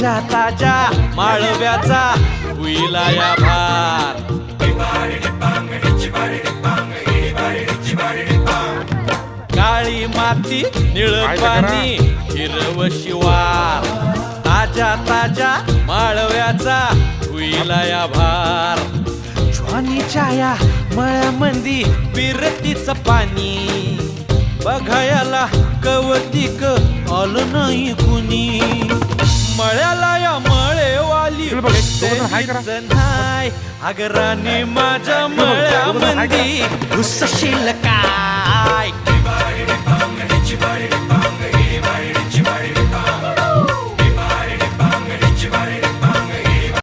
ताज्या ताज्या माळव्याचा हुईला या भार. काळी माती निळ पाणी हिरव शिवार. ताज्या ताज्या माळव्याचा हुईला या भार. ज्वानीच्या या मळ्यामंदी विरतीचं पाणी बघायला कवतिक आलं नाही कुणी. मळ्याला या मळेवाली नाही अगराने माझ्या मळ्यामंदी घुसशील काय.